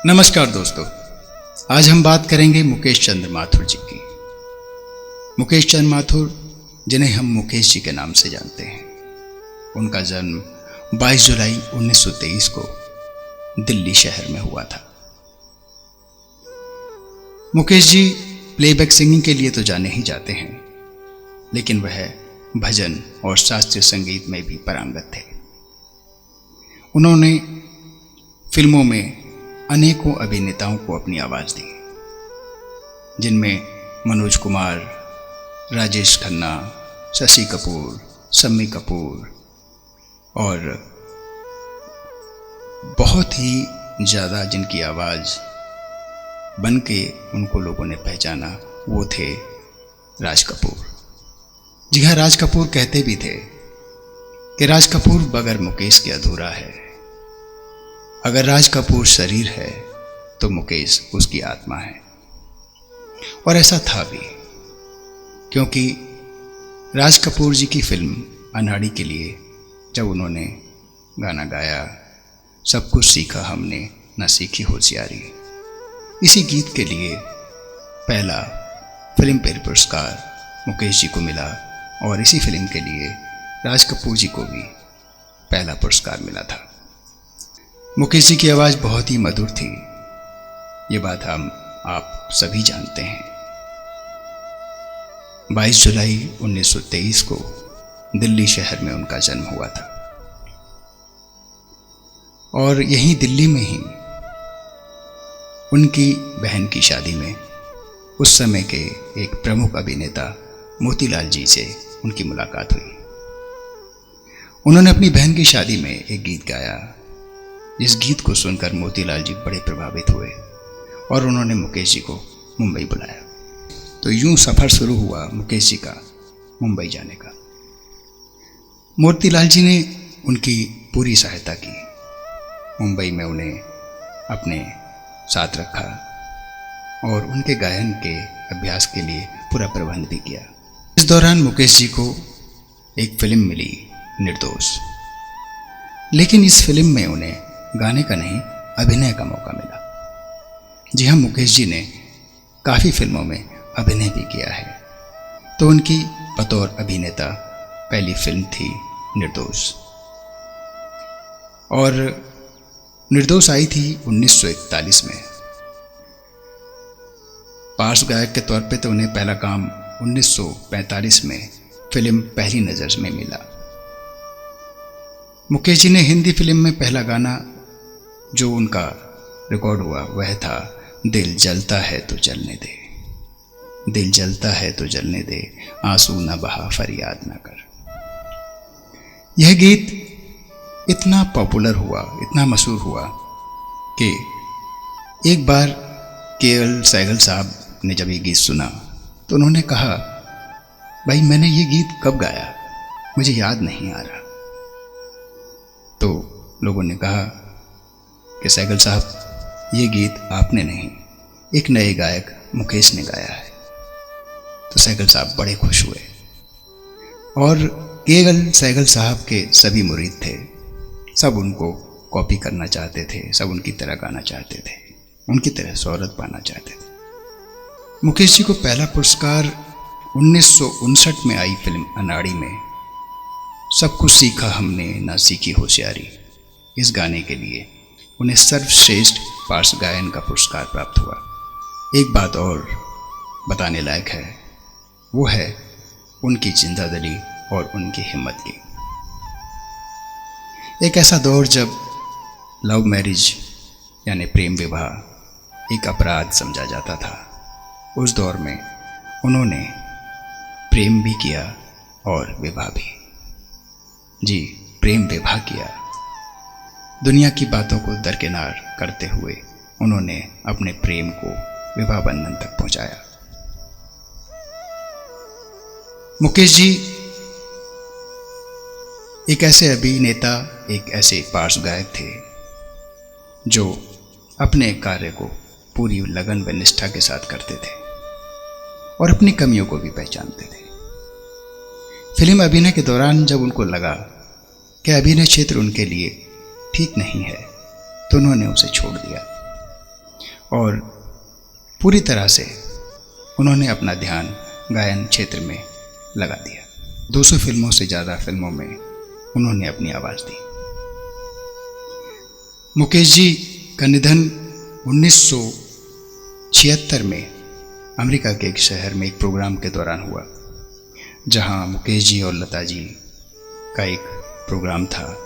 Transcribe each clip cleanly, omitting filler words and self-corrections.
नमस्कार दोस्तों, आज हम बात करेंगे मुकेश चंद्र माथुर जी की। मुकेश चंद्र माथुर, जिन्हें हम मुकेश जी के नाम से जानते हैं, उनका जन्म 22 जुलाई 1923 को दिल्ली शहर में हुआ था। मुकेश जी प्लेबैक सिंगिंग के लिए तो जाने ही जाते हैं, लेकिन वह भजन और शास्त्रीय संगीत में भी पारंगत थे। उन्होंने फिल्मों में अनेकों अभिनेताओं को अपनी आवाज़ दी, जिनमें मनोज कुमार, राजेश खन्ना, शशि कपूर, शम्मी कपूर और बहुत ही ज़्यादा जिनकी आवाज़ बन के उनको लोगों ने पहचाना, वो थे राज कपूर। जी हाँ, राज कपूर कहते भी थे कि राज कपूर बगैर मुकेश के अधूरा है। अगर राज कपूर शरीर है तो मुकेश उसकी आत्मा है। और ऐसा था भी, क्योंकि राज कपूर जी की फिल्म अनाड़ी के लिए जब उन्होंने गाना गाया, सब कुछ सीखा हमने ना सीखी होशियारी, इसी गीत के लिए पहला फिल्म फेयर पुरस्कार मुकेश जी को मिला और इसी फिल्म के लिए राज कपूर जी को भी पहला पुरस्कार मिला था। मुकेश जी की आवाज़ बहुत ही मधुर थी, ये बात हम आप सभी जानते हैं। 22 जुलाई 1923 को दिल्ली शहर में उनका जन्म हुआ था और यहीं दिल्ली में ही उनकी बहन की शादी में उस समय के एक प्रमुख अभिनेता मोतीलाल जी से उनकी मुलाकात हुई। उन्होंने अपनी बहन की शादी में एक गीत गाया, जिस गीत को सुनकर मोतीलाल जी बड़े प्रभावित हुए और उन्होंने मुकेश जी को मुंबई बुलाया। तो यूं सफ़र शुरू हुआ मुकेश जी का मुंबई जाने का। मोतीलाल जी ने उनकी पूरी सहायता की, मुंबई में उन्हें अपने साथ रखा और उनके गायन के अभ्यास के लिए पूरा प्रबंध भी किया। इस दौरान मुकेश जी को एक फिल्म मिली, निर्दोष, लेकिन इस फिल्म में उन्हें गाने का नहीं, अभिनय का मौका मिला। जी हाँ, मुकेश जी ने काफ़ी फिल्मों में अभिनय भी किया है। तो उनकी बतौर अभिनेता पहली फिल्म थी निर्दोष, और निर्दोष आई थी 1941 में। पार्श्व गायक के तौर पे तो उन्हें पहला काम 1945 में फिल्म पहली नज़र में मिला। मुकेश जी ने हिंदी फिल्म में पहला गाना जो उनका रिकॉर्ड हुआ वह था दिल जलता है तो जलने दे, दिल जलता है तो जलने दे, आंसू न बहा फरियाद न कर। यह गीत इतना पॉपुलर हुआ, इतना मशहूर हुआ कि एक बार केएल सहगल साहब ने जब ये गीत सुना तो उन्होंने कहा, भाई मैंने ये गीत कब गाया, मुझे याद नहीं आ रहा। तो लोगों ने कहा कि सहगल साहब, ये गीत आपने नहीं, एक नए गायक मुकेश ने गाया है। तो सहगल साहब बड़े खुश हुए और केएल सहगल साहब के सभी मुरीद थे, सब उनको कॉपी करना चाहते थे, सब उनकी तरह गाना चाहते थे, उनकी तरह शोहरत पाना चाहते थे। मुकेश जी को पहला पुरस्कार 1959 में आई फिल्म अनाड़ी में सब कुछ सीखा हमने ना सीखी होशियारी, इस गाने के लिए उन्हें सर्वश्रेष्ठ पार्श्व गायन का पुरस्कार प्राप्त हुआ। एक बात और बताने लायक है, वो है उनकी जिंदादिली और उनकी हिम्मत की। एक ऐसा दौर जब लव मैरिज यानी प्रेम विवाह एक अपराध समझा जाता था, उस दौर में उन्होंने प्रेम भी किया और विवाह भी। जी, प्रेम विवाह किया। दुनिया की बातों को दरकिनार करते हुए उन्होंने अपने प्रेम को विवाह बंधन तक पहुंचाया। मुकेश जी एक ऐसे अभिनेता, एक ऐसे पार्श्व गायक थे जो अपने कार्य को पूरी लगन व निष्ठा के साथ करते थे और अपनी कमियों को भी पहचानते थे। फिल्म अभिनय के दौरान जब उनको लगा कि अभिनय क्षेत्र उनके लिए ठीक नहीं है तो उन्होंने उसे छोड़ दिया और पूरी तरह से उन्होंने अपना ध्यान गायन क्षेत्र में लगा दिया। 200 फिल्मों से ज़्यादा फिल्मों में उन्होंने अपनी आवाज़ दी। मुकेश जी का निधन 1976 में अमेरिका के एक शहर में एक प्रोग्राम के दौरान हुआ, जहां मुकेश जी और लता जी का एक प्रोग्राम था।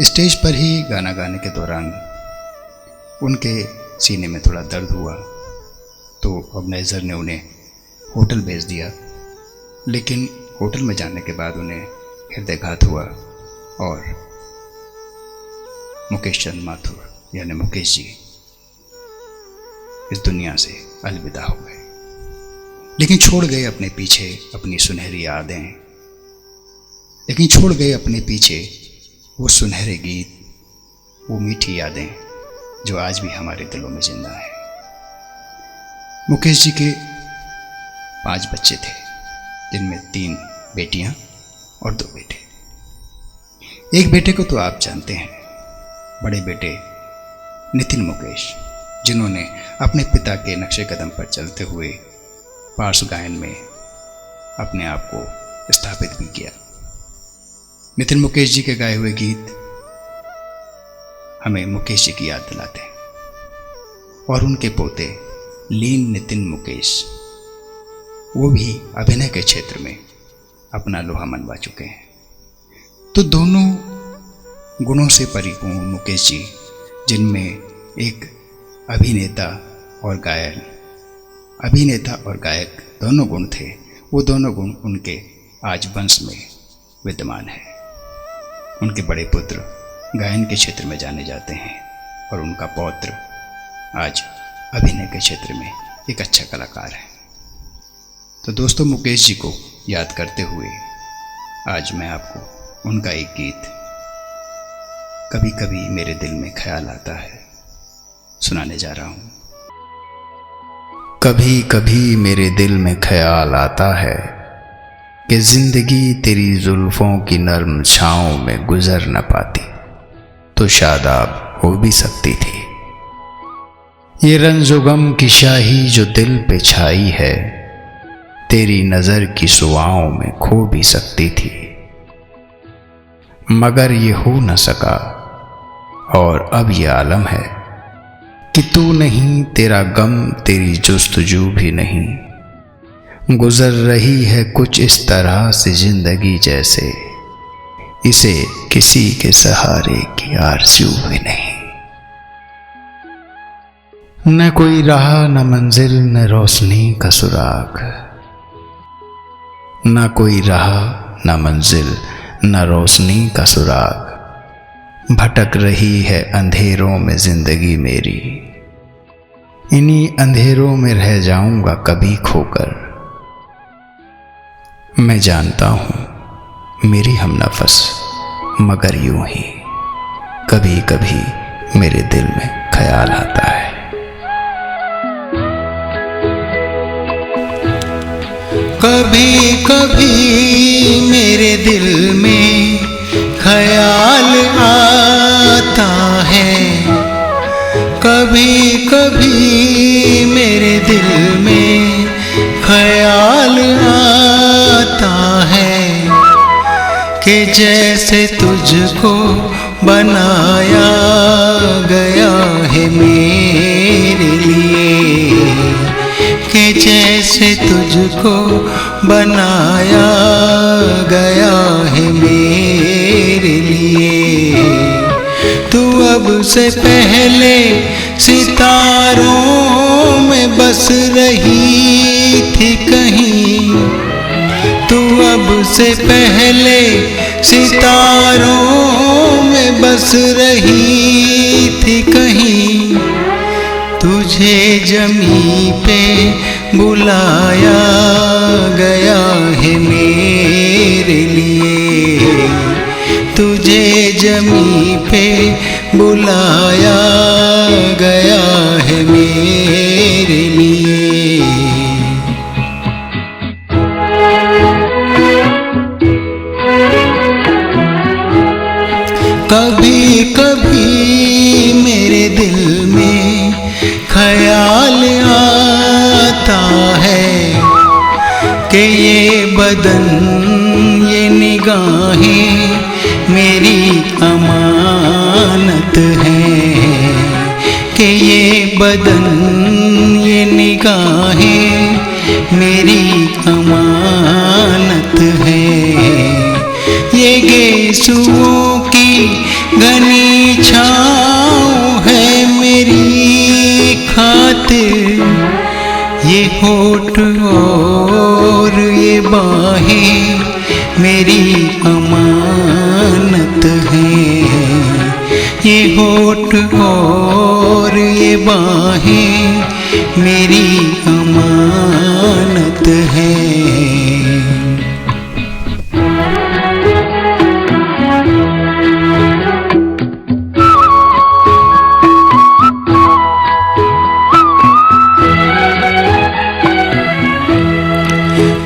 स्टेज पर ही गाना गाने के दौरान उनके सीने में थोड़ा दर्द हुआ, तो ऑर्गेनाइज़र ने उन्हें होटल भेज दिया। लेकिन होटल में जाने के बाद उन्हें हृदयघात हुआ और मुकेश चंद माथुर यानी मुकेश जी इस दुनिया से अलविदा हो गए। लेकिन छोड़ गए अपने पीछे अपनी सुनहरी यादें, लेकिन छोड़ गए अपने पीछे वो सुनहरे गीत, वो मीठी यादें जो आज भी हमारे दिलों में जिंदा है। मुकेश जी के 5 बच्चे थे, जिनमें 3 बेटियां और 2 बेटे। एक बेटे को तो आप जानते हैं, बड़े बेटे नितिन मुकेश, जिन्होंने अपने पिता के नक्शे कदम पर चलते हुए पार्श्व गायन में अपने आप को स्थापित भी किया। नितिन मुकेश जी के गाए हुए गीत हमें मुकेश जी की याद दिलाते हैं। और उनके पोते लीन नितिन मुकेश, वो भी अभिनय के क्षेत्र में अपना लोहा मनवा चुके हैं। तो दोनों गुणों से परिपूर्ण मुकेश जी, जिनमें एक अभिनेता और गायक दोनों गुण थे, वो दोनों गुण उनके आज वंश में विद्यमान है। उनके बड़े पुत्र गायन के क्षेत्र में जाने जाते हैं और उनका पौत्र आज अभिनय के क्षेत्र में एक अच्छा कलाकार है। तो दोस्तों, मुकेश जी को याद करते हुए आज मैं आपको उनका एक गीत कभी कभी मेरे दिल में ख्याल आता है सुनाने जा रहा हूँ। कभी कभी मेरे दिल में ख्याल आता है कि जिंदगी तेरी जुल्फों की नर्म छाँव में गुजर न पाती तो शादाब हो भी सकती थी। ये रंजो गम की शाही जो दिल पे छाई है, तेरी नजर की सुआओं में खो भी सकती थी। मगर ये हो न सका और अब ये आलम है कि तू नहीं, तेरा गम, तेरी जुस्तजू भी नहीं। गुजर रही है कुछ इस तरह से जिंदगी जैसे इसे किसी के सहारे की आरज़ू भी नहीं। न कोई राह न मंजिल न रोशनी का सुराग, न कोई राह न मंजिल न रोशनी का सुराग। भटक रही है अंधेरों में जिंदगी मेरी, इन्हीं अंधेरों में रह जाऊंगा कभी खोकर। मैं जानता हूं मेरी हमनफस, मगर यूं ही कभी कभी मेरे दिल में ख्याल आता है। कभी कभी मेरे दिल में ख्याल आता है, कभी कभी मेरे दिल में ख्याल आता है कि जैसे तुझको बनाया गया है मेरे लिए, कि जैसे तुझको बनाया गया है मेरे लिए। तू अब से पहले सितारों में बस रही थी कहीं, तू अब से पहले सितारों में बस रही थी कहीं। तुझे जमी पे बुलाया गया है मेरे लिए, तुझे जमी पे बुलाया गया है मेरे लिए। कभी कभी मेरे दिल में ख्याल आता है कि ये बदन ये निगाहें मेरी अमानत हैं, कि ये बदन ये निगाहें मेरी अमानत है। ये गेसुओं की घनी छाँव है मेरी खातिर, ये होठ और ये बाहें मेरी अमानत हैं, ये होठ और ये बाहें मेरी अमानत हैं।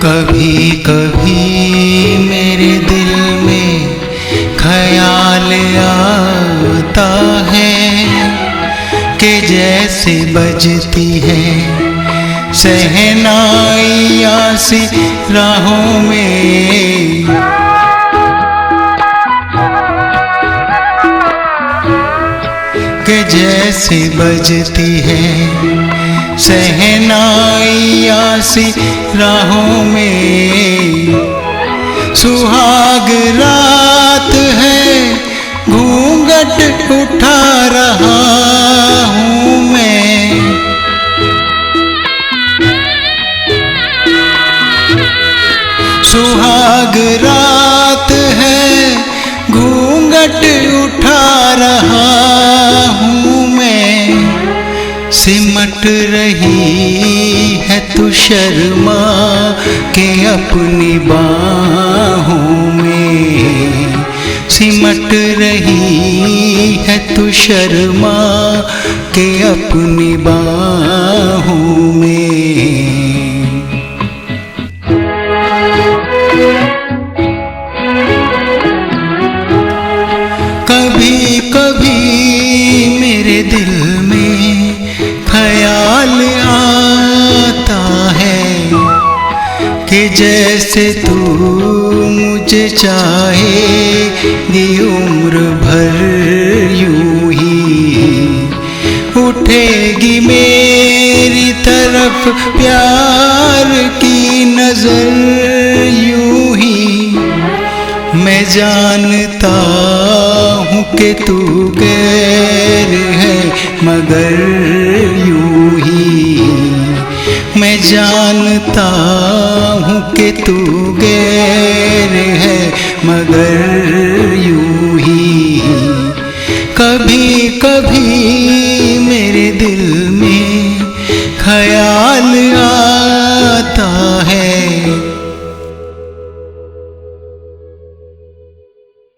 कभी कभी मेरे दिल में ख्याल आता है कि जैसे बजती है शहनाइयाँ सी राहों में, कि जैसे बजती है शहनाइयाँ सी राहों में। सुहाग रात है घूंघट उठा रहा हूँ मैं, सुहाग रात है घूंघट उठा रहा हूँ मैं। सिमट रही है तू शर्मा के अपनी बाहों में, सिमट रही है तू शर्मा के अपनी बाहों में। कभी कभी मेरे दिल में ख्याल आता है कि जैसे तू मुझे चाहेगी उम्र भर यूं ही, उठेगी मेरी तरफ प्यार की नजर यूं ही। मैं जानता हूँ कि तू गैर है मगर यूं ही, मैं जानता हूँ कि तू गैर है मगर यूं ही। कभी कभी मेरे दिल में ख्याल आता है